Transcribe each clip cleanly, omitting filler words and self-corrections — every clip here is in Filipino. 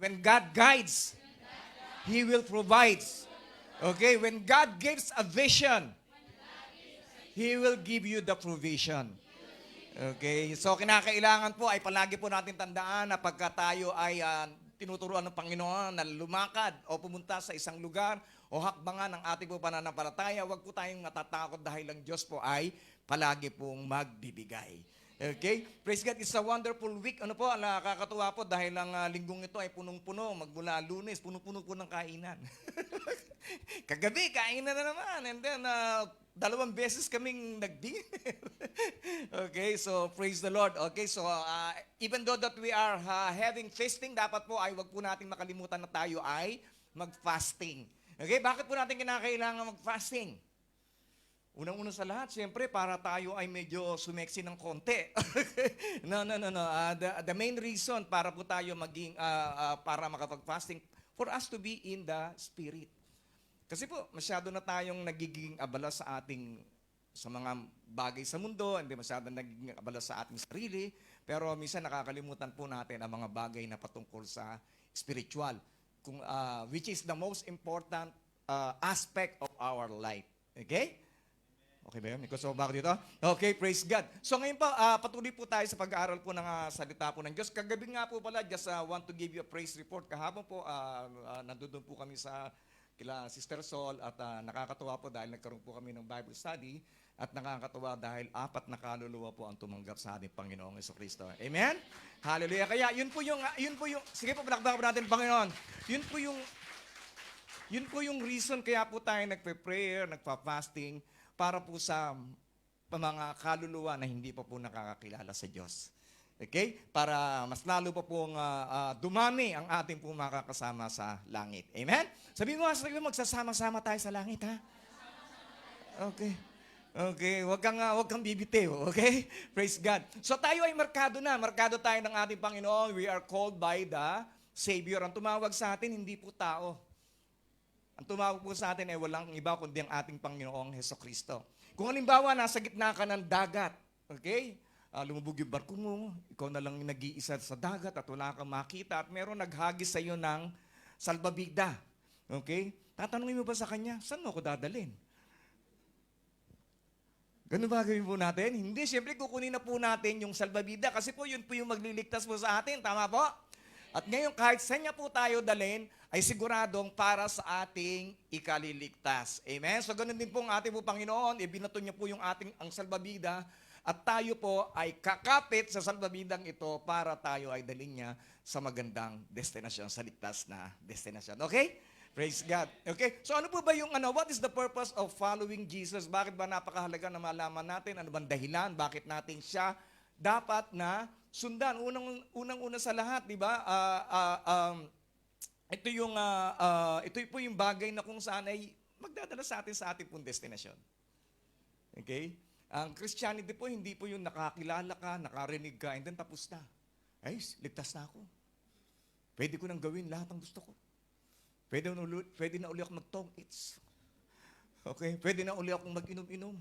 When God guides, He will provide. Okay? When God gives a vision, He will give you the provision. Okay? So, kinakailangan po ay palagi po natin tandaan na pagka tayo ay tinuturuan ng Panginoon na lumakad o pumunta sa isang lugar o hakbangan ng ating po pananampalataya, huwag po tayong matatakot dahil ang Diyos po ay palagi pong magbibigay. Okay? Praise God, it's a wonderful week. Ano po, nakakatuwa po dahil ang linggong ito ay punong-puno. Magmula Lunes, punong-puno po ng kainan. Kagabi, kainan na naman. And then, 2 beses kaming nag-dinner. Okay, so praise the Lord. Okay, so even though that we are having fasting, dapat po ay wag po nating makalimutan na tayo ay mag-fasting. Okay, bakit po natin kinakailangan mag-fasting? Unang-una sa lahat, siyempre, para tayo ay medyo sumeksi ng konti. No. The main reason para po tayo maging, para makapag-fasting, for us to be in the Spirit. Kasi po, masyado na tayong nagiging abala sa mga bagay sa mundo, hindi masyado nagiging abala sa ating sarili, pero minsan nakakalimutan po natin ang mga bagay na patungkol sa spiritual, which is the most important aspect of our life. Okay? Okay ba yun? Ikaw ba ako dito? Okay, praise God. So ngayon po, patuloy po tayo sa pag-aaral po ng salita po ng Diyos. Kagabi nga po pala, just want to give you a praise report. Kahapon po, nandun po kami sa kila Sister Sol at nakakatuwa po dahil nagkaroon po kami ng Bible study at nakakatuwa dahil 4 na kaluluwa po ang tumanggap sa ating Panginoong Jesucristo. Amen? Hallelujah. Kaya yun po yung, sige po, palakpakan po natin Panginoon. Yun po yung reason kaya po tayo nagpe-prayer, nagpa-fasting, para po sa mga kaluluwa na hindi pa po nakakakilala sa Diyos. Okay? Para mas lalo pa pong dumami ang ating po makakasama sa langit. Amen? Sabi mo, magsasama-sama tayo sa langit, ha? Okay. Okay, wag kang bibitiw, okay? Praise God. So tayo ay markado na. Markado tayo ng ating Panginoon. We are called by the Savior. Ang tumawag sa atin, hindi po tao. Ang tumawag po sa atin ay walang iba kundi ang ating Panginoong Hesukristo. Kung halimbawa, nasa gitna ka ng dagat, okay? Lumubog yung barko mo, ikaw na lang nag-iisa sa dagat at wala kang makita at meron naghagis sa iyo ng salbabida. Okay? Tatanungin mo ba sa kanya, saan mo ako dadalhin? Ganun ba gawin po natin? Hindi, siyempre kukunin na po natin yung salbabida kasi po yun po yung magliligtas po sa atin. Tama po? At ngayon, kahit saan niya po tayo dalhin, ay siguradong para sa ating ikaliligtas. Amen? So, ganun din po ang ating po Panginoon. Ibinato niya po ang salbabida at tayo po ay kakapit sa salbabidang ito para tayo ay dalhin niya sa magandang destinasyon, sa ligtas na destinasyon. Okay? Praise God. Okay? So, ano po ba what is the purpose of following Jesus? Bakit ba napakahalaga na malaman natin? Ano bang dahilan? Bakit natin siya dapat na sundan? Unang-una sa lahat, di ba? Ito po yung bagay na kung saan ay magdadala sa atin sa ating pong destinasyon. Okay? Ang Christianity po, hindi po yung nakakilala ka, nakarinig ka, and then tapos na. Ay, ligtas na ako. Pwede ko nang gawin lahat ng gusto ko. Pwede na uli ako mag-tongue-its. Okay? Pwede na uli akong mag-inom-inom.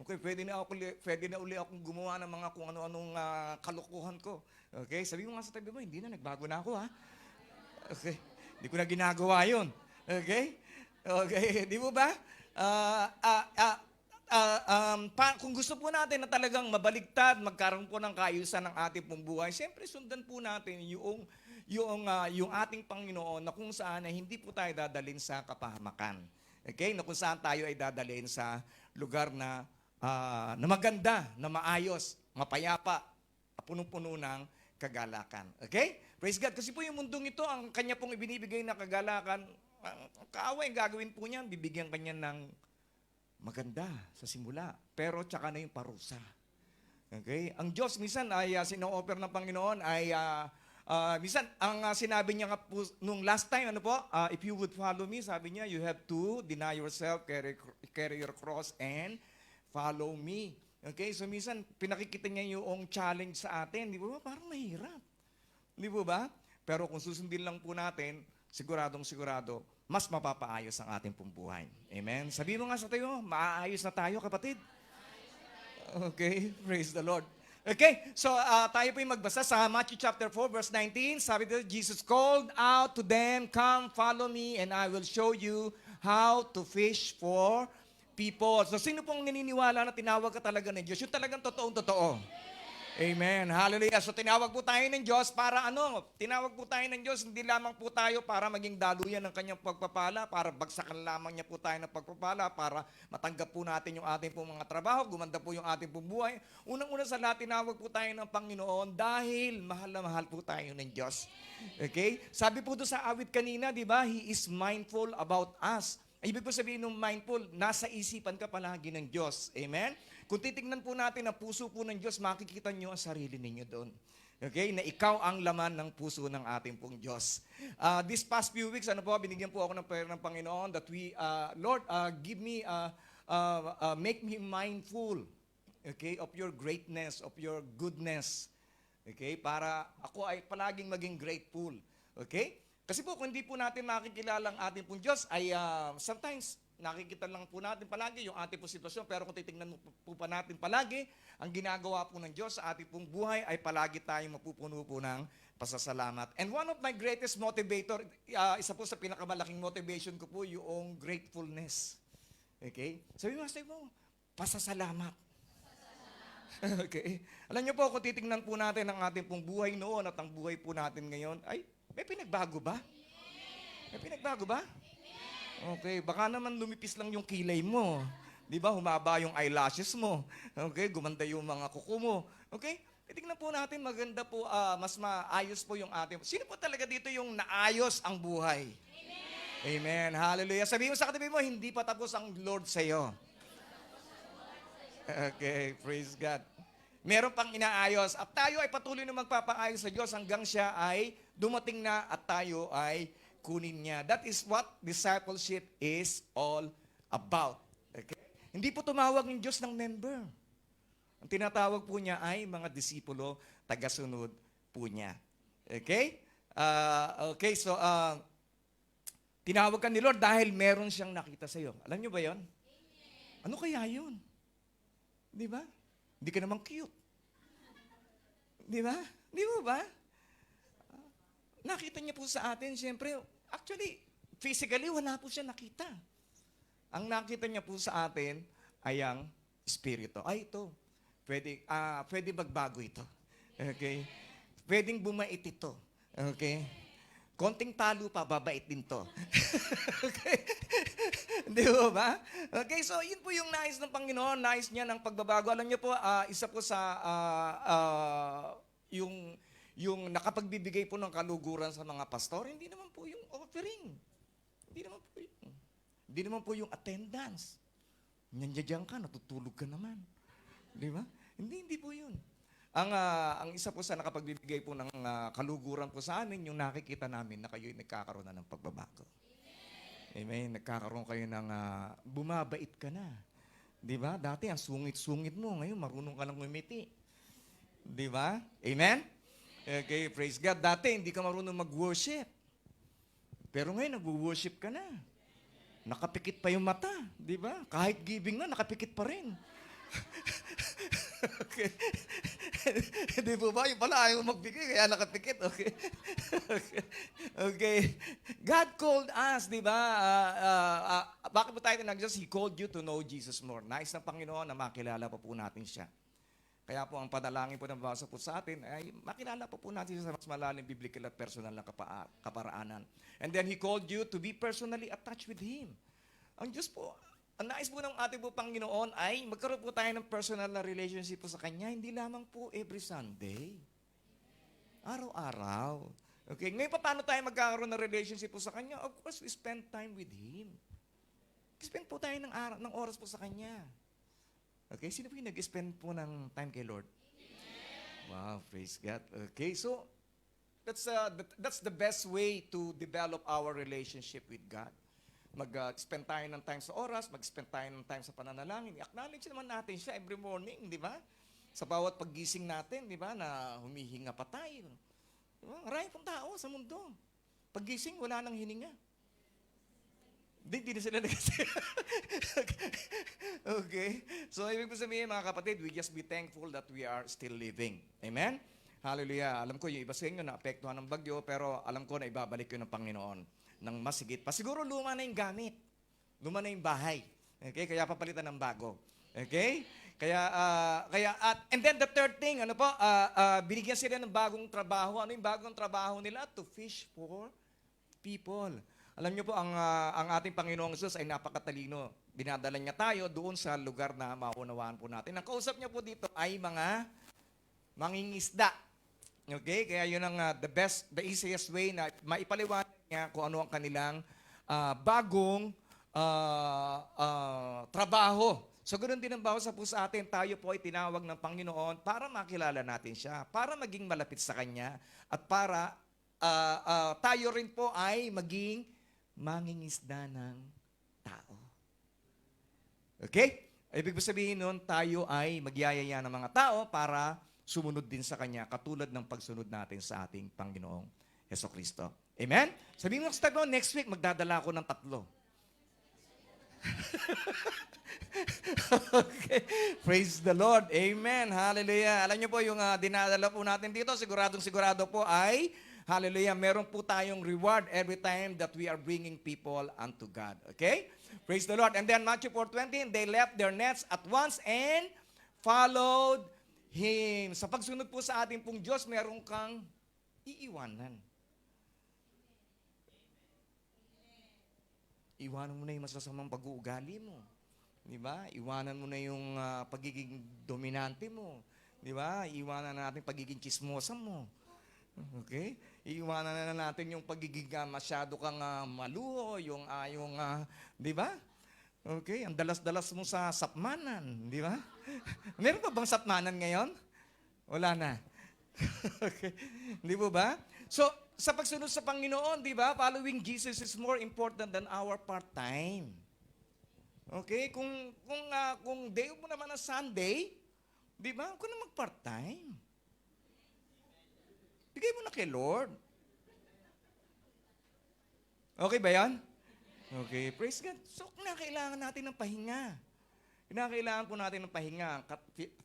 Okay? Pwede na uli akong gumawa ng mga kung ano-anong kalokohan ko. Okay? Sabi mo nga sa tabi mo, hindi na, nagbago na ako, ha? Okay? Hindi ko na ginagawa yun. Okay? Okay, di mo ba? Kung gusto po natin na talagang mabaligtad, magkaroon po ng kaayusan ng ating pong buhay, siyempre sundan po natin yung ating Panginoon na kung saan ay hindi po tayo dadalhin sa kapahamakan. Okay? Na kung saan tayo ay dadalhin sa lugar na maganda, na maayos, mapayapa, punong-puno ng kagalakan. Okay? Praise God. Kasi po yung mundong ito, ang kanya pong ibinibigay na kagalakan, kaaway ang gagawin po niyan, bibigyan kanya ng maganda sa simula. Pero tsaka na yung parusa. Okay? Ang Diyos minsan ay sino-offer ng Panginoon ay minsan ang sinabi niya nga po nung last time, if you would follow me, sabi niya, you have to deny yourself, carry your cross, and follow me. Okay? So minsan pinakikita niya yung challenge sa atin. Di ba? Parang mahirap. Di ba? Pero kung susundin lang po natin, sigurado, mas mapapaayos ang ating pong buhay. Amen? Sabi mo nga sa tayo, maaayos na tayo, kapatid. Okay? Praise the Lord. Okay, so tayo po yung magbasa sa Matthew chapter 4, verse 19. Sabi dito, Jesus called out to them, "Come, follow me, and I will show you how to fish for people." So sino pong naniniwala na tinawag ka talaga ng Diyos? Yung talagang totoong-totoo. Amen. Hallelujah. So tinawag po tayo ng Diyos para ano? Tinawag po tayo ng Diyos, hindi lamang po tayo para maging daluyan ng kanyang pagpapala, para bagsakan lamang niya po tayo ng pagpapala, para matanggap po natin yung ating pong mga trabaho, gumanda po yung ating pong buhay. Unang-una sa lahat, tinawag po tayo ng Panginoon dahil mahal na mahal po tayo ng Diyos. Okay? Sabi po doon sa awit kanina, di ba? He is mindful about us. Ibig po sabihin ng mindful, nasa isipan ka palagi ng Diyos. Amen? Kung titignan po natin ang puso po ng Diyos, makikita nyo ang sarili ninyo doon. Okay? Na ikaw ang laman ng puso ng ating pong Diyos. This past few weeks, binigyan po ako ng prayer ng Panginoon that we, Lord, give me, make me mindful, okay, of your greatness, of your goodness. Okay? Para ako ay palaging maging grateful. Okay? Kasi po, kung hindi po natin makikilala ang ating pong Diyos, ay sometimes, nakikita lang po natin palagi yung ating pong sitwasyon. Pero kung titingnan po pa natin palagi, ang ginagawa po ng Diyos sa ating pong buhay ay palagi tayong mapupuno po ng pasasalamat. And one of my greatest motivator, isa po sa pinakamalaking motivation ko po, yung gratefulness. Okay? Sabi mo, pasasalamat. Okay? Alam niyo po, kung titingnan po natin ang ating pong buhay noon at ang buhay po natin ngayon, ay, may pinagbago ba? May pinagbago ba? Okay, baka naman lumipis lang yung kilay mo. Di ba? Humaba yung eyelashes mo. Okay, gumanda yung mga kuko mo. Okay? Tingnan po natin, maganda po, mas maayos po yung ating. Sino po talaga dito yung naayos ang buhay? Amen. Amen. Hallelujah. Sabihin mo sa katabi mo, hindi pa tapos ang Lord sa iyo. Okay, praise God. Meron pang inaayos. At tayo ay patuloy na magpapaayos sa Diyos hanggang siya ay dumating na at tayo ay kunin niya. That is what discipleship is all about. Okay? Hindi po tumawag ng Diyos ng member. Ang tinatawag po niya ay mga disipulo, tagasunod po niya. Okay? Okay, so tinawag ka ni Lord dahil meron siyang nakita sa iyo. Alam niyo ba yon? Ano kaya yun? Di ba? Hindi ka naman cute. Di ba? Di mo ba? Nakita niya po sa atin, siyempre, actually, physically, wala po siya nakita. Ang nakita niya po sa atin ay ang Espiritu. Ay, ito. Pwede magbago ito. Okay? Pwedeng bumait ito. Okay? Konting talo pa, babait din to. Okay? Di ba? Okay, so yun po yung nais ng Panginoon, nais niya ng pagbabago. Alam niyo po, isa po sa yung nakapagbibigay po ng kaluguran sa mga pastor, hindi naman po yung offering. Hindi naman po yun. Hindi naman po yung attendance. Nandiyan ka, natutulog ka naman. Di ba? Hindi po yun. Ang isa po sa nakapagbibigay po ng kaluguran po sa amin, yung nakikita namin na kayo nagkakaroon na ng pagbabago. Amen. Nagkakaroon kayo ng bumabait ka na. Di ba? Dati ang sungit-sungit mo, ngayon marunong ka lang umiti. Di ba? Amen? Okay, praise God. Dati hindi ka marunong mag-worship. Pero ngayon nag-worship ka na. Nakapikit pa yung mata, di ba? Kahit giving na, nakapikit pa rin. Okay. Di po ba? Yung pala ayaw magbigay, kaya nakapikit. Okay. Okay. God called us, di ba? Bakit po tayo tinag-Diyos? He called you to know Jesus more. Nais ng Panginoon na makilala pa po natin siya. Kaya po ang panalangin po ng basa po sa atin ay makilala po natin sa mas malalim biblical at personal na kaparaanan. And then He called you to be personally attached with Him. Ang Diyos po, ang nais po ng ating po Panginoon ay magkaroon po tayo ng personal na relationship po sa Kanya, hindi lamang po every Sunday. Araw-araw. Okay, ngayon pa paano tayo magkakaroon ng relationship po sa Kanya? Of course, we spend time with Him. Spend po tayo ng oras po sa Kanya. Okay, sino po yung nag-spend po ng time kay Lord? Wow, praise God. Okay, so that's the best way to develop our relationship with God. Mag-spend tayo ng time sa oras, mag-spend tayo ng time sa pananalangin. I-acknowledge naman natin siya every morning, di ba? Sa bawat paggising natin, di ba, na humihinga pa tayo. Diba? Marami pong tao sa mundo. Paggising, wala nang hininga. Hindi na sila Okay. So, ibig po sabihin, mga kapatid, we just be thankful that we are still living. Amen? Hallelujah. Alam ko, yung iba sa inyo naapektuhan ng bagyo, pero alam ko na ibabalik yun ng Panginoon ng mas higit pa. Siguro luma na yung gamit. Luma na yung bahay. Okay? Kaya papalitan ng bago. Okay? And then the third thing, binigyan sila ng bagong trabaho. Ano yung bagong trabaho nila? To fish for people. Alam niyo po, ang ating Panginoong Jesus ay napakatalino. Dinadala niya tayo doon sa lugar na maunawaan po natin. Ang kausap niya po dito ay mga mangingisda. Okay? Kaya yun ang the easiest way na maipaliwanag niya kung ano ang kanilang bagong trabaho. So, ganoon din ang bawas sa atin. Tayo po ay tinawag ng Panginoon para makilala natin siya, para maging malapit sa Kanya, at para tayo rin po ay maging mangingisda ng tao. Okay? Ibig sabihin nun, tayo ay magyayaya ng mga tao para sumunod din sa Kanya, katulad ng pagsunod natin sa ating Panginoong Hesukristo. Amen? Sabihin mo sa tagno, next week, magdadala ako ng 3. Okay. Praise the Lord. Amen. Hallelujah. Alam niyo po, yung dinadala po natin dito, sigurado po ay, hallelujah, meron po tayong reward every time that we are bringing people unto God. Okay? Praise the Lord. And then Matthew 4:20, they left their nets at once and followed Him. Sa pagsunod po sa ating pong Diyos, meron kang iiwanan. Iwanan mo na yung masasamang pag-uugali mo. Di ba? Iwanan mo na yung pagiging dominante mo. Di ba? Iwanan na natin pagiging chismosa mo. Okay? Iwanan na natin yung pagiging masyado kang maluho, di ba? Okay? Ang dalas-dalas mo sa sapmanan, di ba? Meron pa bang sapmanan ngayon? Wala na. Okay? Di ba ba? So, sa pagsunod sa Panginoon, di ba? Following Jesus is more important than our part-time. Okay? Kung day mo naman na Sunday, di ba? Huwag ka na mag-part-time. Bigay mo na kay Lord. Okay ba yan? Okay, praise God. So, kailangan natin ng pahinga. Kailangan po natin ng pahinga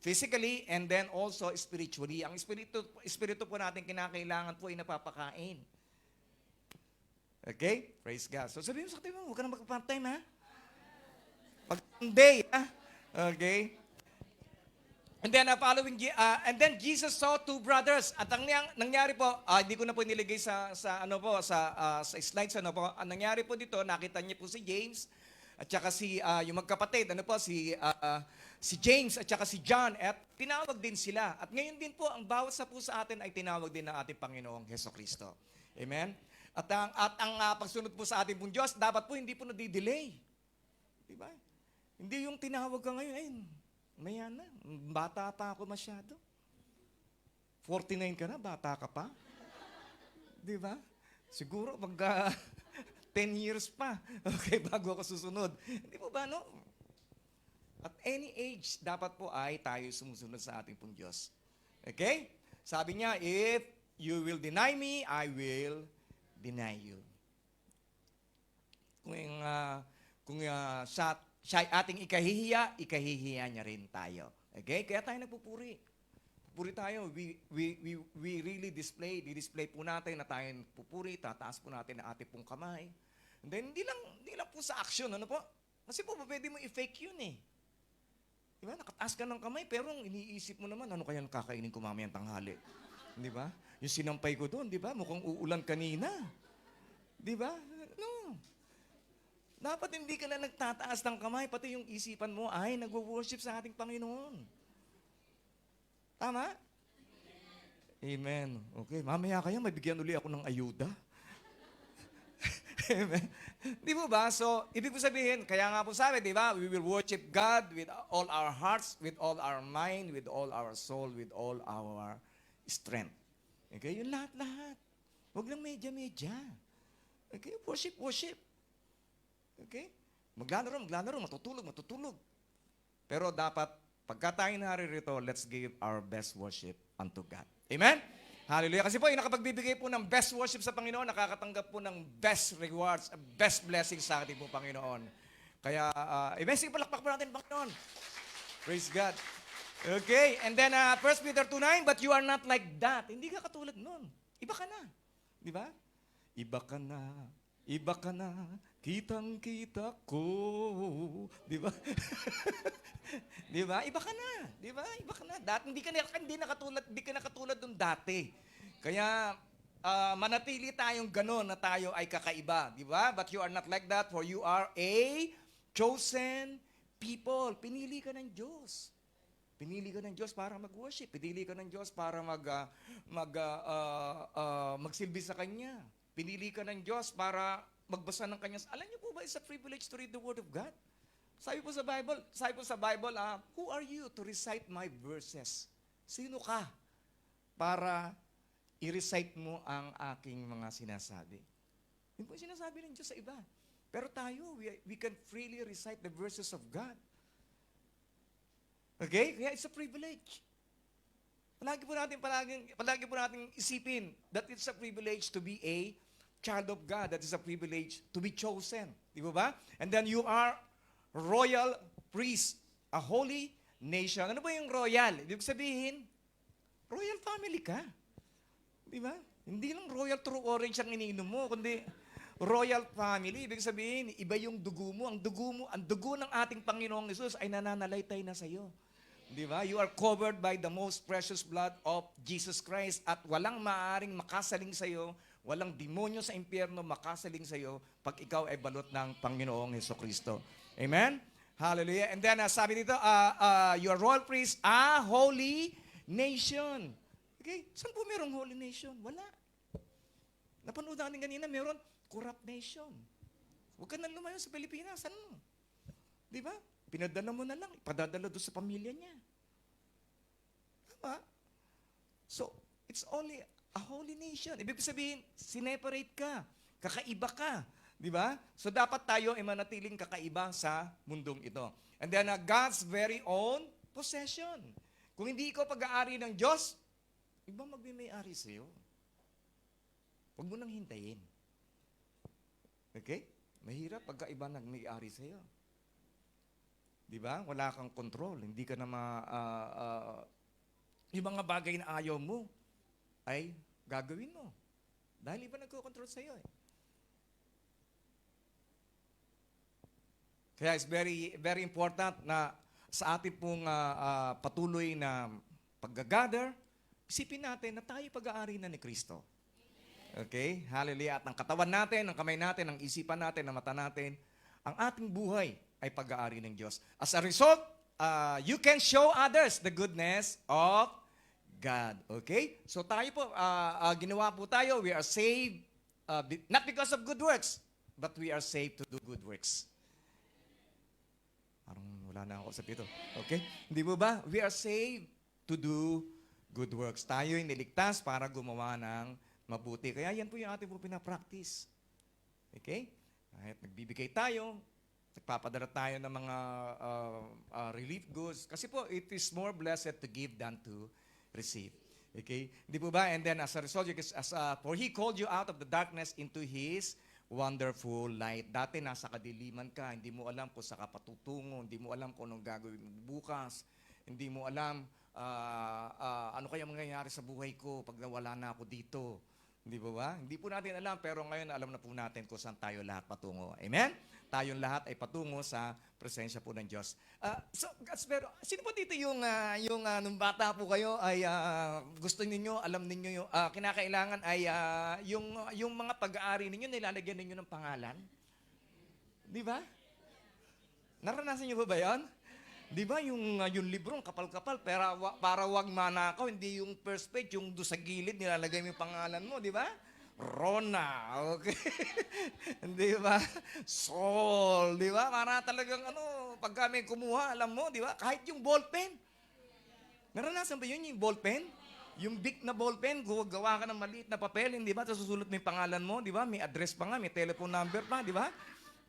physically and then also spiritually. Ang espiritu po natin kinakailangan po ay napapakain. Okay? Praise God. So, sabihin mo sa katiba, huwag ka na mag-part-time, ha? Pag-day, ha? Okay? And then Jesus saw two brothers. At ang nangyari po, hindi ko na po nilagay sa slides Ang nangyari po dito, nakita niyo po si James at saka yung magkapatid, si James at saka si John, at tinawag din sila. At ngayon din po, ang bawat sa po sa atin ay tinawag din ng ating Panginoong Hesukristo. Amen? At ang pagsunod po sa ating pong Diyos, dapat po hindi po nadidelay. Diba? Hindi yung tinawag ka ngayon, maya na, bata pa ako masyado. 49 ka na, bata ka pa. Di ba? Siguro pag 10 years pa, okay, bago ako susunod. Di po ba, no? At any age, dapat po ay tayo sumusunod sa ating pong Diyos. Okay? Sabi niya, if you will deny me, I will deny you. Kung siya ating ikahihiya niya rin tayo. Okay? Kaya tayo nagpupuri. Pupuri tayo. We really display po natin na tayo pupuri, tataas po natin ang ating pong kamay. And then, hindi lang po sa action, ano po? Kasi po, pwede mo i-fake yun eh. Diba? Nakataas ka ng kamay, pero iniisip mo naman, ano kaya kakainin ko mamayang tanghali? Di ba? Yung sinampay ko doon, di ba? Mukhang uulan kanina. Di ba? No. Dapat hindi ka na nagtataas ng kamay, pati yung isipan mo ay nagwo-worship sa ating Panginoon. Tama? Amen. Okay, mamaya kaya mabigyan uli ako ng ayuda. Amen. Di ba ba? So, ibig po sabihin, kaya nga po sabi, di ba? We will worship God with all our hearts, with all our mind, with all our soul, with all our strength. Okay? Yung lahat-lahat. Huwag lang medya-medya. Okay? Worship. Okay? Maglalaro, matutulog. Pero dapat, pagka tayo naririto, let's give our best worship unto God. Amen? Hallelujah. Kasi po, yung nakapagbibigay po ng best worship sa Panginoon, nakakatanggap po ng best rewards, best blessings sa ating po Panginoon. Kaya, amen. Sige, palakpak po natin, Panginoon. Praise God. Okay, and then 1 Peter 2:9, but you are not like that. Hindi ka katulad nun. Iba ka na. Di ba? Iba ka na. Iba ka na. Kitang-kita ko. Di ba? Di ba? Iba ka na. Di ba? Iba ka na. Dati, hindi ka na katulad nung dati. Kaya, manatili tayong gano'n na tayo ay kakaiba. Di ba? But you are not like that, for you are a chosen people. Pinili ka ng Diyos. Pinili ka ng Diyos para mag-worship. Pinili ka ng Diyos para magsilbi sa Kanya. Pinili ka ng Diyos para magbasa ng Kanya. Alam niyo po ba, it's a privilege to read the Word of God? Sabi po sa Bible, who are you to recite my verses? Sino ka para i-recite mo ang aking mga sinasabi? Yun po yung sinasabi ng Diyos sa iba. Pero tayo, we can freely recite the verses of God. Okay? Kaya it's a privilege. Palagi po natin isipin that it's a privilege to be a child of God. That is a privilege to be chosen. Di ba? And then you are royal priest, a holy nation. Ano ba yung royal? Ibig sabihin, royal family ka. Di ba? Hindi lang royal true orange ang iniinom mo, kundi royal family. Ibig sabihin, iba yung dugo mo. Ang dugo ng ating Panginoong Hesus ay nananalaytay na sa iyo. Di ba? You are covered by the most precious blood of Jesus Christ at walang maaaring makasaling sa iyo, walang demonyo sa impyerno makasaling sa iyo pag ikaw ay balot ng Panginoong Hesukristo. Amen? Hallelujah. And then sabi dito, you are royal priest, a holy nation. Okay? Saan po merong holy nation? Wala. Napanood natin kanina, meron corrupt nation. Huwag ka na lumayo sa Pilipinas. Ano? Di ba? Pinadala mo na lang, ipadadala doon sa pamilya niya. Tama? So, it's only a holy nation. Ibig sabihin, sineparate ka, kakaiba ka. Di ba? So, dapat tayo ay manatiling kakaiba sa mundong ito. And then, God's very own possession. Kung hindi ikaw pag-aari ng Diyos, ibang magmimay-ari sa iyo. Huwag mo nang hintayin. Okay? Mahirap pagka iba nagmay-ari sa iyo. Di ba? Wala kang control. Hindi ka na yung mga bagay na ayaw mo ay gagawin mo. Dahil iba nagko-control sa iyo. Kaya it's very, very important na sa ating pong patuloy na pag-gather, isipin natin na tayo pag-aari na ni Kristo. Okay? Hallelujah. At ang katawan natin, ang kamay natin, ang isipan natin, ang mata natin, ang ating buhay ay pag-aari ng Diyos. As a result, you can show others the goodness of God. Okay? So tayo po, ginawa po tayo, we are saved, not because of good works, but we are saved to do good works. Parang wala na ako sa pito. Okay? Hindi mo ba? We are saved to do good works. Tayo ay niligtas para gumawa ng mabuti. Kaya yan po yung ating po pinapractice. Okay? Kahit nagbibigay tayo, nagpapadala tayo ng mga relief goods. Kasi po, it is more blessed to give than to receive. Okay? Hindi po ba? And then as a result, for He called you out of the darkness into His wonderful light. Dati nasa kadiliman ka, hindi mo alam kung saan ka patutungo, hindi mo alam kung anong gagawin mo bukas, hindi mo alam ano kaya mangyayari sa buhay ko pag nawala na ako dito. Hindi po ba? Hindi po natin alam, pero ngayon alam na po natin kung saan tayo lahat patungo. Amen? Tayong lahat ay patungo sa presensya po ng Diyos. Pero sino po dito yung nung bata po kayo ay gusto ninyo, alam ninyo yung kinakailangan ay yung mga pag-aari ninyo, nilalagyan ninyo ng pangalan? Di ba? Naranasan niyo ba yan? Di ba yung librong kapal-kapal, pero para wag manakaw, hindi yung first page, yung doon sa gilid, nilalagay mo yung pangalan mo, di ba? Rona, okay? Di ba? Sol, di ba? Para talagang pag kami kumuha, alam mo, di ba? Kahit yung ballpen. Naranasan ba yun yung ballpen? Yung big na ballpen, gawa ka ng maliit na papel, di ba? Tapos susulat mo yung pangalan mo, di ba? May address pa nga, may telephone number pa, di ba?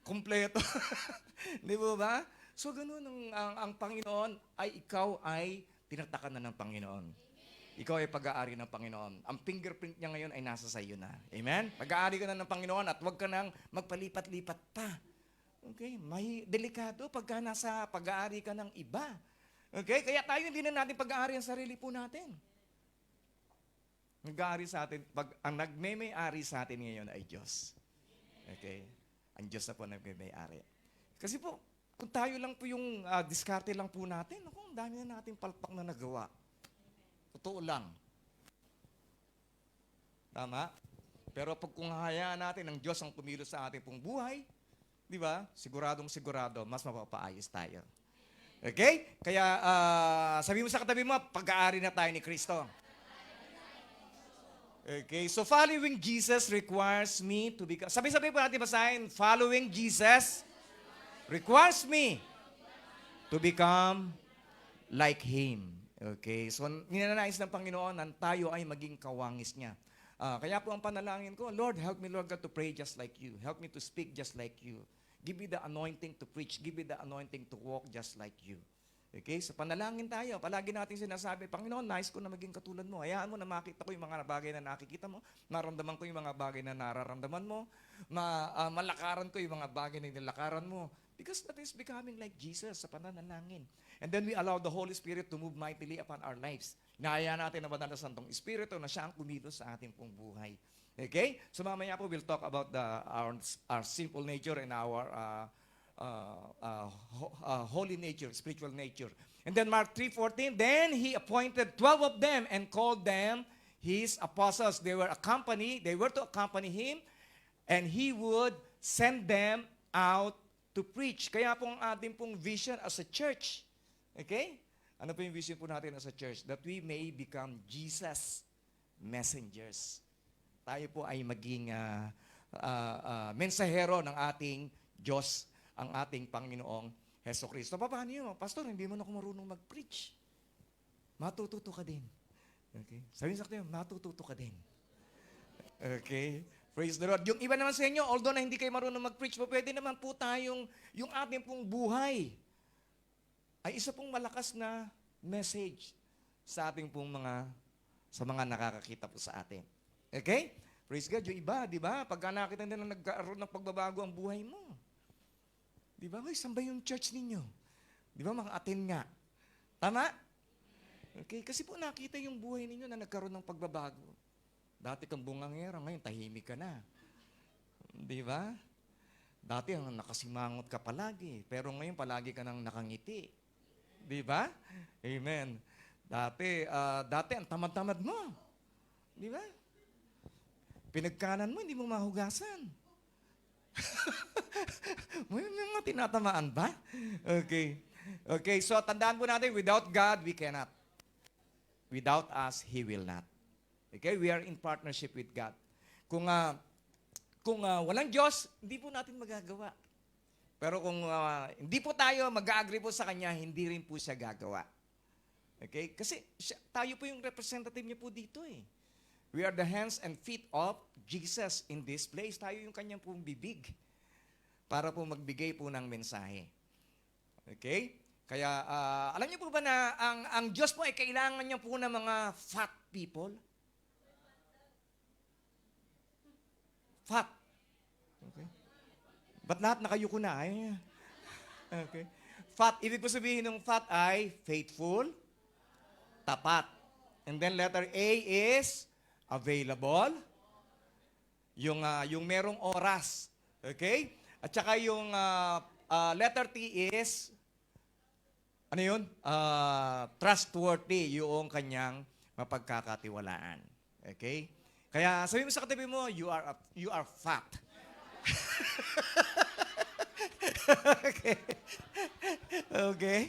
Kompleto. Di ba? So, ganun ang Panginoon ay ikaw ay tinatakan na ng Panginoon. ikaw ay pag-aari ng Panginoon. Ang fingerprint niya ngayon ay nasa sa iyo na. Amen? Pag-aari ka na ng Panginoon at huwag ka nang magpalipat-lipat pa. Okay? May delikado pagka nasa pag-aari ka ng iba. Okay? Kaya tayo hindi na natin pag-aari ang sarili po natin. Nag-aari sa atin, ang nagme-may-ari sa atin ngayon ay Diyos. Okay? Ang Diyos na po nagme-may-ari. Kasi po, kung tayo lang po yung diskarte lang po natin, ako, ang dami na natin palpak na nagawa. Totoo lang. Tama? Pero pag kung hayaan natin ang Diyos ang kumilos sa ating pong buhay, di ba? Siguradong sigurado, mas mapapaayos tayo. Okay? Kaya sabi mo sa katabi mo, pag-aari na tayo ni Kristo. Okay, so following Jesus requires me to become, sabi-sabi po natin basahin, following Jesus requires me to become like Him. Okay, so ninanais ng Panginoon na tayo ay maging kawangis niya. Kaya po ang panalangin ko, Lord, help me, Lord God, to pray just like you. Help me to speak just like you. Give me the anointing to preach. Give me the anointing to walk just like you. Okay, so panalangin tayo. Palagi natin sinasabi, Panginoon, nais ko na maging katulad mo. Hayaan mo na makita ko yung mga bagay na nakikita mo. Naramdaman ko yung mga bagay na nararamdaman mo. Malakaran ko yung mga bagay na nilakaran mo. Because that is becoming like Jesus sa pananalangin. And then we allow the Holy Spirit to move mightily upon our lives. Hinahayaan natin na banal na Santong Espiritu na siya ang kumilos sa ating pong buhay. Okay? So mamaya po we'll talk about our simple nature and our holy nature, spiritual nature. And then Mark 3:14, then He appointed 12 of them and called them His apostles. They were to accompany Him, and He would send them out to preach. Kaya po ang ating pong vision as a church, okay? Ano po yung vision po natin as a church? That we may become Jesus messengers. Tayo po ay maging mensahero ng ating Diyos, ang ating Panginoong Hesukristo. Paano yun? Pastor, hindi mo na ako marunong mag-preach. Matututo ka din. Okay? Sabihin sa kayo, matututo ka din. Okay? Praise the Lord. Yung iba naman sa inyo, although na hindi kayo marunong mag-preach, pwede naman po tayong, yung ating pong buhay, ay isa pong malakas na message sa ating pong sa mga nakakakita po sa atin. Okay? Praise God. Yung iba, di ba? Pagka nakita nila nagkaroon ng pagbabago ang buhay mo. Di ba? Saan ba yung church ninyo? Di ba? Maka-attend nga. Tama? Okay? Kasi po nakita yung buhay ninyo na nagkaroon ng pagbabago. Dati kang bungangera, ngayon tahimik ka na. Di ba? Dati ang nakasimangot ka palagi, pero ngayon palagi ka nang nakangiti. Di ba? Amen. Dati ang tamad-tamad mo. Di ba? Pinagkanan mo, hindi mo mahugasan. May mga tinatamaan ba? Okay. Okay, so tandaan po natin, without God, we cannot. Without us, He will not. Okay, we are in partnership with God. Kung walang Diyos, hindi po natin magagawa. Pero kung hindi po tayo mag-agree po sa Kanya, hindi rin po siya gagawa. Okay? Kasi tayo po yung representative niya po dito eh. We are the hands and feet of Jesus in this place. Tayo yung Kanyang pong bibig para po magbigay po ng mensahe. Okay? Kaya alam niyo po ba na ang Diyos po ay kailangan niya po ng mga fat people? Fat. Okay. Ba't lahat nakayuko na? Okay. Fat, ibig po sabihin ng fat ay faithful, tapat. And then letter A is available. Yung merong oras. Okay? At saka yung letter T is, ano yun? Trustworthy, yung kanyang mapagkakatiwalaan. Okay? Kaya sabi mo sa katabi mo, you are fat. Okay. Okay.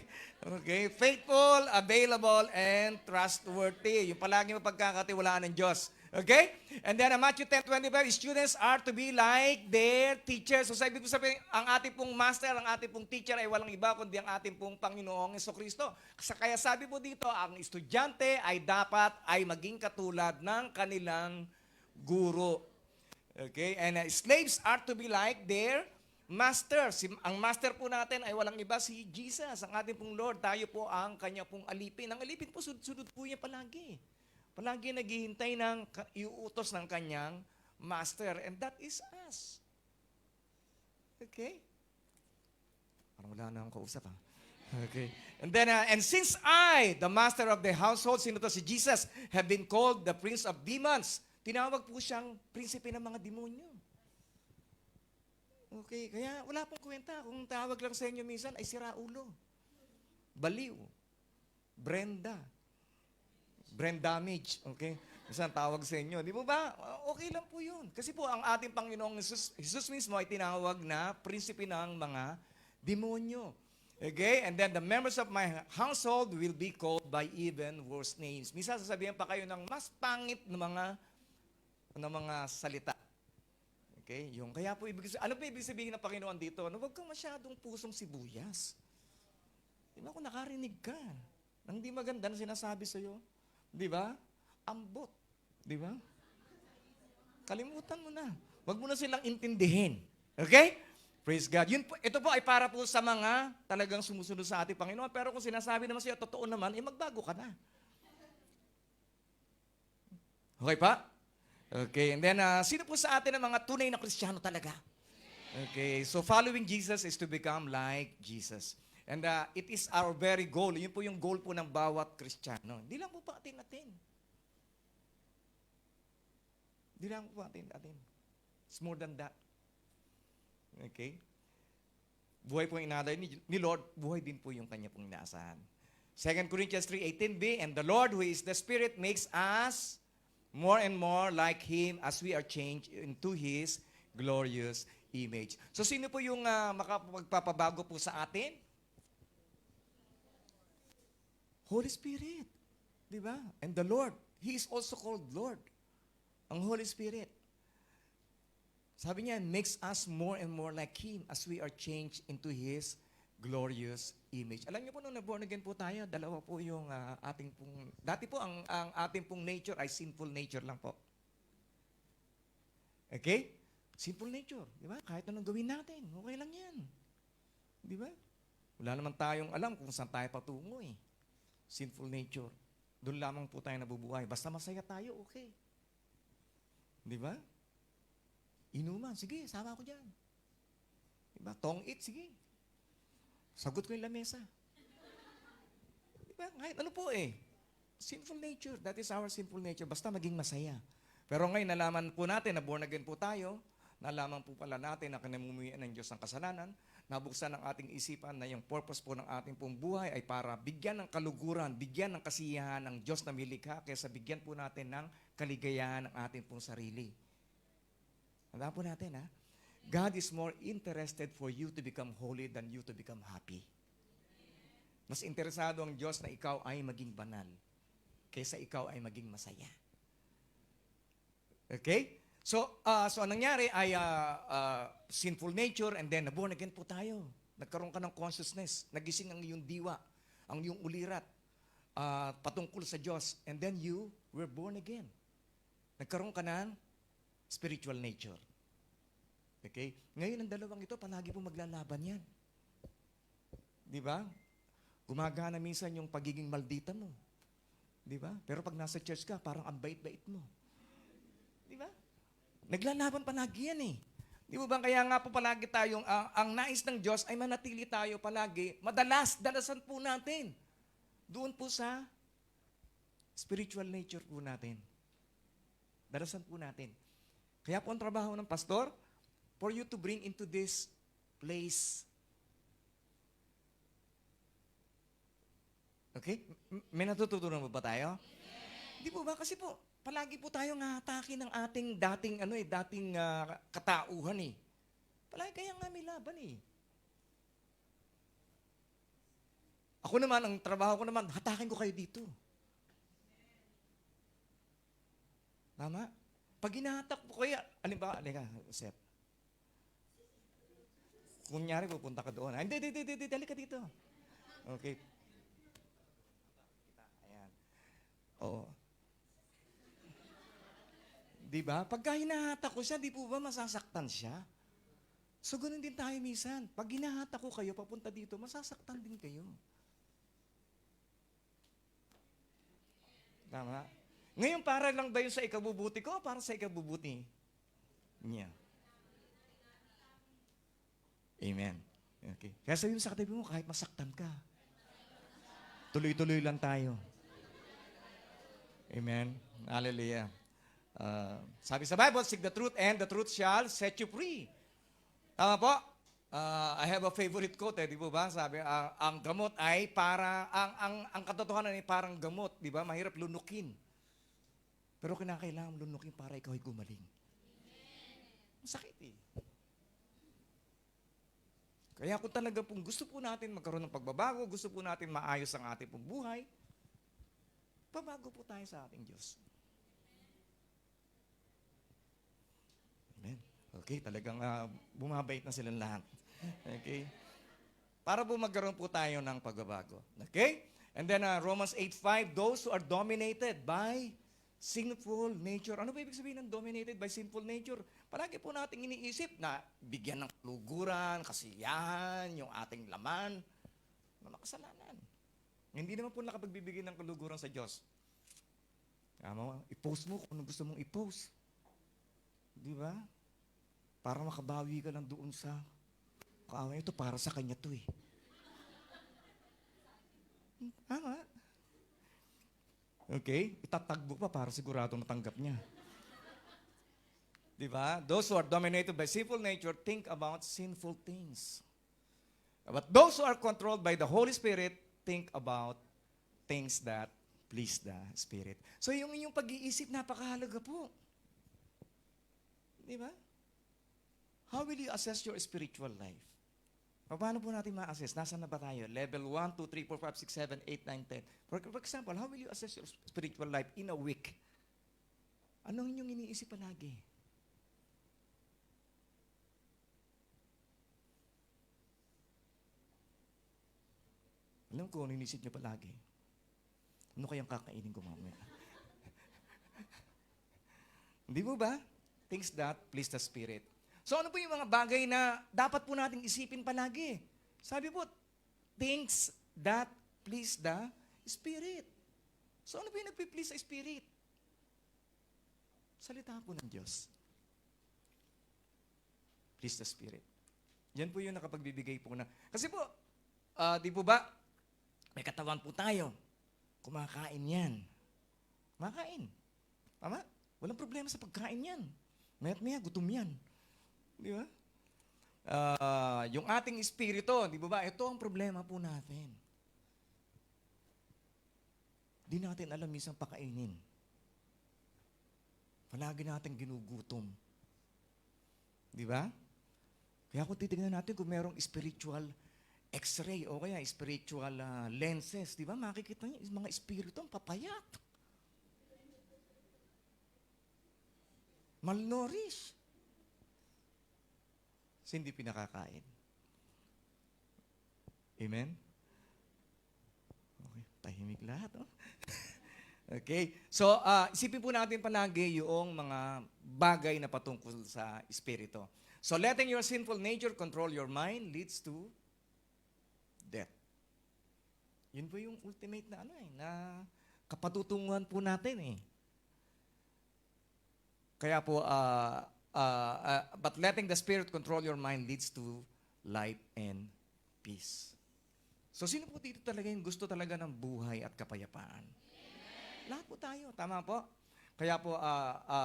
Okay. Faithful, available, and trustworthy. Yung palagi mapagkakatiwalaan ng Diyos. Okay? And then Matthew 10:25, students are to be like their teachers. So sabi ko sabihin, ang ating pong master, ang ating pong teacher ay walang iba kundi ang ating pong Panginoong Hesukristo. Kaya sabi po dito, ang estudyante ay dapat ay maging katulad ng kanilang guro. Okay? And slaves are to be like their master. Ang master po natin ay walang iba si Jesus, ang ating pong Lord. Tayo po ang kanya pong alipin. Ang alipin po, sunod po niya palagi. Palagi naghihintay ng iuutos ng kanyang master, and that is us. Okay? Parang wala na akong kausap, ha? Okay. And then, and since I, the master of the household, sino to si Jesus, have been called the prince of demons, tinawag po siyang prinsipe ng mga demonyo. Okay, kaya wala pong kwenta kung tawag lang sa inyo minsan ay siraulo, baliw, brain damage, okay? Minsan tawag sa inyo, di mo ba? Okay lang po yun. Kasi po ang ating Panginoong Jesus mismo ay tinawag na prinsipe ng mga demonyo. Okay? And then the members of my household will be called by even worse names. Minsan sasabihin pa kayo ng mas pangit na mga salita. Okay? Yung, kaya po, ano pa ibig sabihin ng Panginoon dito? Huwag kang masyadong pusong sibuyas. Di ba kung nakarinig ka? Nang di maganda na sinasabi sa'yo? Di ba? Ambot. Di ba? Kalimutan mo na. Huwag mo na silang intindihin. Okay? Praise God. Ito po ay para po sa mga talagang sumusunod sa ating Panginoon. Pero kung sinasabi naman siya, totoo naman, magbago ka na. Okay pa? Okay. And then, sino po sa atin ang mga tunay na Kristiyano talaga? Okay. So, following Jesus is to become like Jesus. And it is our very goal. Yun po yung goal po ng bawat Kristiyano. Hindi lang po pa atin. Hindi lang po atin. It's more than that. Okay? Buhay po yung inaday ni Lord, buhay din po yung kanya pong inaasahan. 2 Corinthians 3:18b, and the Lord who is the Spirit makes us more and more like Him as we are changed into His glorious image. So sino po yung magpapabago po sa atin? Holy Spirit. Di ba? And the Lord, He is also called Lord. Ang Holy Spirit. Sabi niya, makes us more and more like Him as we are changed into His glorious image. Alam niyo po, nung na-born again po tayo, dalawa po yung ating pong, dati po ang ating pong nature ay sinful nature lang po. Okay? Sinful nature. Di ba? Kahit anong gawin natin, okay lang yan. Di ba? Wala naman tayong alam kung saan tayo patungo eh. Sinful nature. Doon lamang po tayo nabubuhay. Basta masaya tayo, okay. Di ba? Inuman, sige, sama ako dyan. Diba? Tong-it, sige. Sagot ko yung lamesa. Diba? Ngayon, ano po eh? Sinful nature. That is our sinful nature. Basta maging masaya. Pero ngayon, nalaman po natin na born again po tayo. Nalaman po pala natin na kinamumuhian ng Diyos ang kasalanan. Nabuksan ang ating isipan na yung purpose po ng ating pong buhay ay para bigyan ng kaluguran, bigyan ng kasiyahan ng Diyos na milikha, kaysa bigyan po natin ng kaligayahan ng ating pong sarili. Tandaan po natin, ha? God is more interested for you to become holy than you to become happy. Mas interesado ang Diyos na ikaw ay maging banal kaysa ikaw ay maging masaya. Okay? So anong nangyari ay sinful nature, and then born again po tayo. Nagkaroon ka ng consciousness. Nagising ang iyong diwa, ang iyong ulirat patungkol sa Diyos. And then you were born again. Nagkaroon ka ng spiritual nature. Okay? Ngayon, ang dalawang ito, palagi po maglalaban yan. Di ba? Gumagana minsan yung pagiging maldita mo. Di ba? Pero pag nasa church ka, parang ang bait-bait mo. Di ba? Naglalaban palagi yan eh. Di ba? Kaya nga po palagi tayong, ang nais ng Diyos ay manatili tayo palagi. Dalasan po natin. Doon po sa spiritual nature po natin. Dalasan po natin. Kaya po ang trabaho ng pastor, for you to bring into this place. Okay? May natututunan ba tayo? Hindi po ba? Kasi po, palagi po tayong atake ng ating dating katauhan eh. Palagi kaya nga may laban eh. Ako naman, ang trabaho ko naman, hatakin ko kayo dito. Tama? Pag hinahatak po kayo, alika, Seth. Kunyari, pupunta ka doon. Hindi, dali ka dito. Okay. Ayan. Oo. Diba? Pagka hinahatak ko siya, di po ba masasaktan siya? So, ganun din tayo minsan. Pag hinahatak ko kayo, papunta dito, masasaktan din kayo. Tama? Ngayon, para lang ba yun sa ikabubuti ko o para sa ikabubuti niya? Amen. Okay. Kaya sabihin mo sa katabi mo, kahit masaktan ka, tuloy-tuloy lang tayo. Amen. Hallelujah. Sabi sa Bible, seek the truth and the truth shall set you free. Tama po? I have a favorite quote, di ba ba? Sabi, ang gamot ay para, ang katotohanan ay parang gamot, di ba? Mahirap lunukin. Pero kinakailangan lunukin para ikaw ay gumaling. Masakit eh. Kaya kung talaga pong gusto po natin magkaroon ng pagbabago, gusto po natin maayos ang ating pong buhay, pabago po tayo sa ating Diyos. Amen. Okay, talagang bumabait na silang lahat. Okay? Para po magkaroon po tayo ng pagbabago. Okay? And then Romans 8:5, those who are dominated by sinful nature. Ano ba ibig sabihin ng dominated by sinful nature? Palagi po natin iniisip na bigyan ng kaluguran, kasiyahan, yung ating laman, na makasalanan. Hindi naman po nakapagbibigay ng kaluguran sa Diyos. I-post mo kung ano gusto mong i-post. Di ba? Para makabawi ka lang doon sa kaaway. Ito para sa kanya to eh. Tama. Okay? Itatagbo pa para sigurado natanggap niya. Di ba? Those who are dominated by sinful nature think about sinful things. But those who are controlled by the Holy Spirit think about things that please the Spirit. So yung inyong pag-iisip, napakahalaga po. Di ba? How will you assess your spiritual life? Paano po natin ma-assess? Nasaan na ba tayo? Level 1, 2, 3, 4, 5, 6, 7, 8, 9, 10. For example, how will you assess your spiritual life in a week? Anong inyong iniisip palagi? Alam ko, ano iniisip niyo palagi? Ano kayang kakainin ko mamaya? Hindi mo ba? Things that please the Spirit. So ano po yung mga bagay na dapat po nating isipin palagi? Sabi po, things that please the Spirit. So ano po yung nagpi-please sa Spirit? Salita po ng Diyos. Please the Spirit. Yan po yung nakapagbibigay po na. Kasi po, di po ba, may katawan po tayo. Kumakain yan. Kumakain. Tama? Walang problema sa pagkain yan. Maya't maya, gutom yan. Di ba? Yung ating espiritu, di ba? Ito ang problema po natin. Di natin alam minsan pakainin. Palagi natin ginugutom. Di ba? Kaya kung titignan natin kung merong spiritual X-ray o kaya spiritual lenses, di ba? Makikita niyo, mga espiritu ang papayat. Malnourished. Kasi hindi pinakakain. Amen? Okay, tahimik lahat. Oh? Okay, so isipin po natin palagi yung mga bagay na patungkol sa espiritu. So letting your sinful nature control your mind leads to death. Yun po yung ultimate na na kapatutunguhan po natin eh. Kaya po, but letting the Spirit control your mind leads to life and peace. So sino po dito talaga yung gusto talaga ng buhay at kapayapaan? Amen. Lahat po tayo, tama po? Kaya po,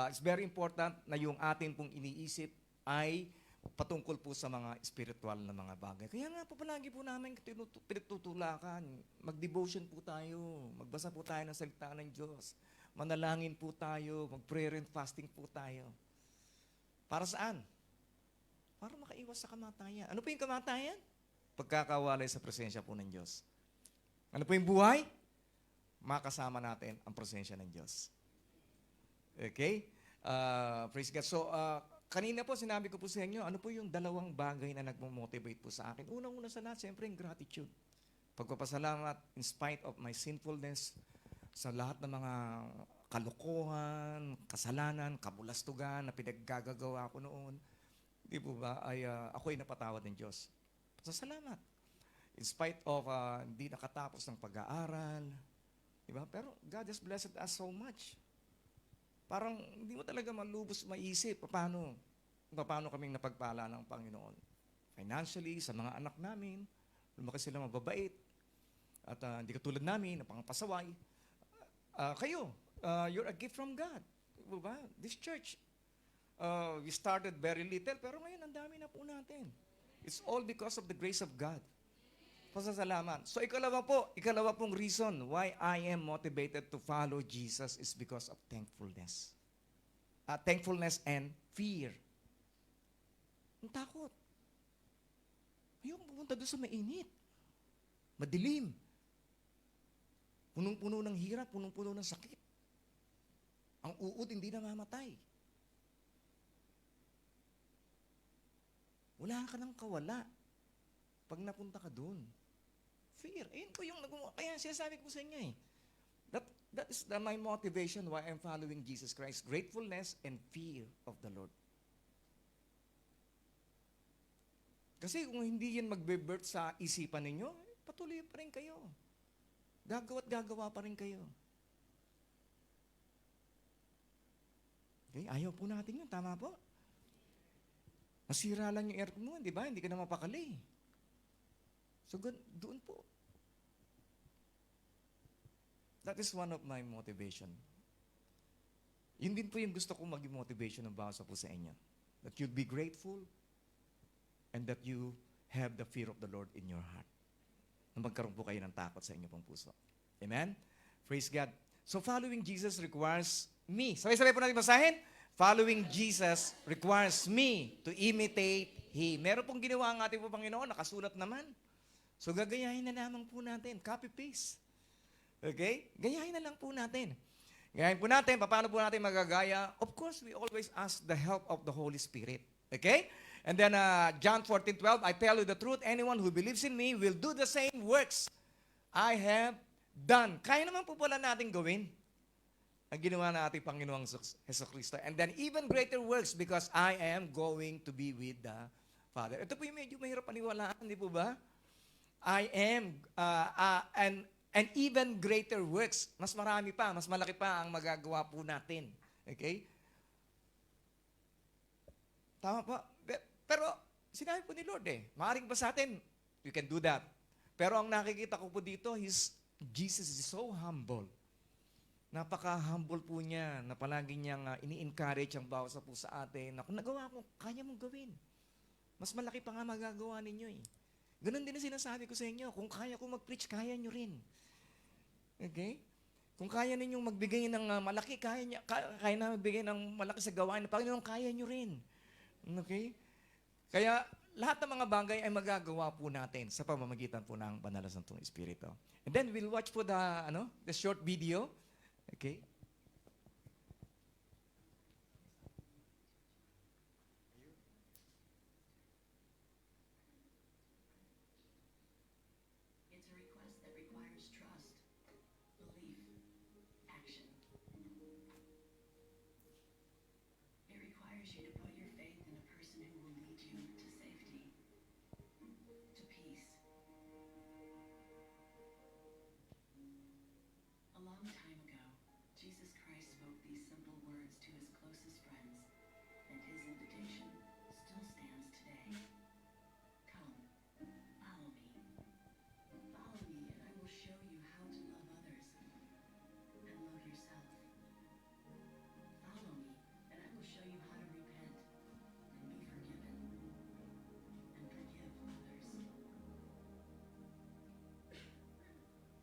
it's very important na yung ating pong iniisip ay patungkol po sa mga spiritual na mga bagay. Kaya nga po palagi po namin pinagtutulakan. Mag-devotion po tayo. Magbasa po tayo ng salita ng Diyos. Manalangin po tayo. Mag-prayer and fasting po tayo. Para saan? Para makaiwas sa kamatayan. Ano po yung kamatayan? Pagkakawalay sa presensya po ng Diyos. Ano po yung buhay? Makasama natin ang presensya ng Diyos. Okay? Praise God. So, kanina po sinabi ko po sa inyo, ano po yung dalawang bagay na nagmo-motivate po sa akin? Unang-una sa lahat, siyempre, yung gratitude. Pagpapasalamat in spite of my sinfulness, sa lahat ng mga kalukuhan, kasalanan, kabulastugan na pinaggagawa ko noon, di po ba, ako ay napatawad ng Diyos. Pasasalamat. In spite of hindi nakatapos ng pag-aaral, di ba? Pero God has blessed us so much. parang hindi mo talaga malubos maisip paano kaming napagpala ng Panginoon. Financially, sa mga anak namin, lumaki sila mababait. At hindi katulad namin, napangpasaway. Kayo, you're a gift from God. Diba? This church, we started very little, pero ngayon ang dami na po natin. It's all because of the grace of God. Pasasalamat. So ikalawa pong reason why I am motivated to follow Jesus is because of thankfulness. Thankfulness and fear. Ang takot. Ayoko pumunta doon sa mainit. Madilim. Punong-puno ng hirap, punong-puno ng sakit. Ang uod hindi namamatay. Wala ka ng kawala pag napunta ka doon. Fear. Ayun po yung kaya sinasabi ko sa inyo eh. That is my motivation why I'm following Jesus Christ. Gratefulness and fear of the Lord. Kasi kung hindi yan magbe-birth sa isipan ninyo, patuloy pa rin kayo. Gagawa't gagawa pa rin kayo. Okay? Ayaw po natin yun. Tama po? Masira lang yung aircon mo, di ba? Hindi ka na mapakali. So, doon po. That is one of my motivation. Yun din po yung gusto kong maging motivation ng bawat po sa inyo. That you'll be grateful and that you have the fear of the Lord in your heart. Na magkaroon po kayo ng takot sa inyo pong puso. Amen? Praise God. So following Jesus requires me. Sabay-sabay po natin basahin. Following Jesus requires me to imitate Him. Meron pong ginawa ang ating po Panginoon, nakasulat naman. So gagayahin na lamang po natin. Copy-paste. Okay? Gayahin na lang po natin. Gayahin po natin. Paano po natin magagaya? Of course, we always ask the help of the Holy Spirit. Okay? And then John 14:12, I tell you the truth, anyone who believes in me will do the same works I have done. Kaya naman po pala natin gawin ang ginawa na ating Panginoong Jesucristo. And then even greater works because I am going to be with the Father. Ito po yung medyo mahirap paniwalaan, di po ba? I am, and even greater works. Mas marami pa, mas malaki pa ang magagawa po natin. Okay? Tama po. Pero, sinabi po ni Lord maaring ba sa atin, you can do that. Pero ang nakikita ko po dito, Jesus is so humble. Napaka-humble po niya, na palagi niyang ini-encourage ang bawat po sa atin, na kung nagawa mo, kaya mong gawin. Mas malaki pa nga magagawa ninyo Ganun din ang sinasabi ko sa inyo, kung kaya ko mag-preach, kaya nyo rin. Okay? Kung kaya ninyong magbigay ng malaki, kaya na magbigay ng malaki sa gawain ng Panginoon, kaya nyo rin. Okay? Kaya lahat ng mga bagay ay magagawa po natin sa pamamagitan po ng Banal na Santong Espiritu. And then we'll watch po the short video. Okay? It's a request that requires trust, belief, action. It requires you to put your faith in a person who will lead you to safety, to peace. A long time ago, Jesus Christ spoke these simple words to his closest friends, and his invitation still stands today. Come, follow me. Follow me, and I will show you how to love others and love yourself. Follow me, and I will show you how to repent and be forgiven and forgive others.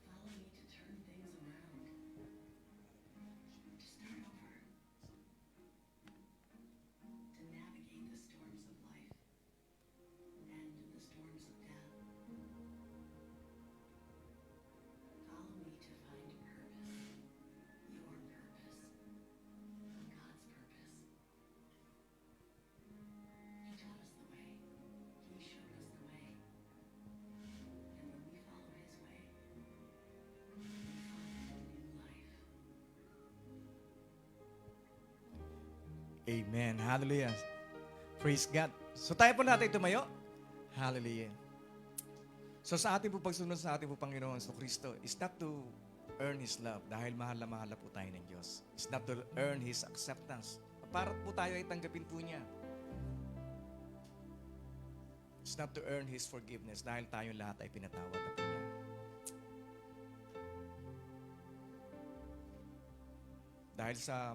Follow me to turn things around, to start over, to navigate the storms of life and the storms of death. Follow me to find purpose, your purpose, God's purpose. He taught us the way. He showed us the way. And when we follow his way, we find a new life. Amen. Hallelujah. Praise God. So tayo po natin tumayo. Hallelujah. So sa ating po pagsunod sa ating po Panginoon Kristo is not to earn His love dahil mahal na mahal na po tayo ng Diyos. It's not to earn His acceptance. Para po tayo ay tanggapin po niya. It's not to earn His forgiveness dahil tayong lahat ay pinatawad na po niya. Dahil sa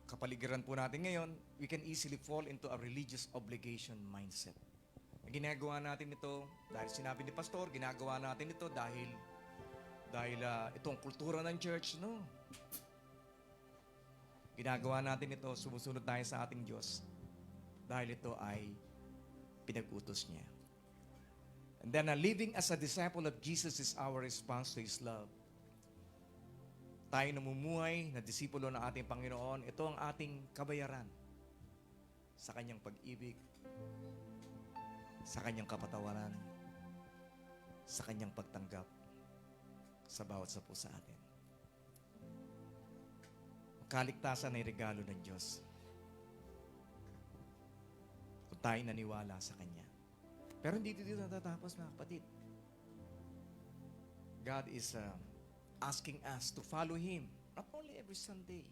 kapaligiran po natin ngayon, we can easily fall into a religious obligation mindset. Ginagawa natin ito dahil sinabi ni Pastor, ginagawa natin ito dahil itong kultura ng church, no? Ginagawa natin ito, sumusunod tayo sa ating Diyos dahil ito ay pinag-utos niya. And then, living as a disciple of Jesus is our response to His love. Tayo namumuhay na disipulo ng ating Panginoon, ito ang ating kabayaran sa Kanyang pag-ibig, sa Kanyang kapatawaran, sa Kanyang pagtanggap sa bawat isa po sa atin. Ang kaligtasan ay regalo ng Diyos. Kung tayo naniwala sa Kanya. Pero hindi dito natatapos, mga kapatid. God is asking us to follow Him. Not only every Sunday.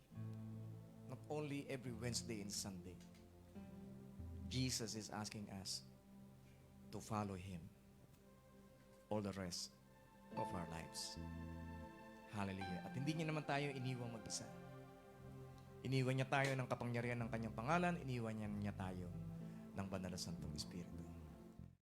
Not only every Wednesday and Sunday. Jesus is asking us to follow Him all the rest of our lives. Hallelujah. At hindi niya naman tayo iniwang mag-isa. Iniwan niya tayo ng kapangyarihan ng Kanyang pangalan. Iniwan niya tayo ng Banal na Santong Espiritu.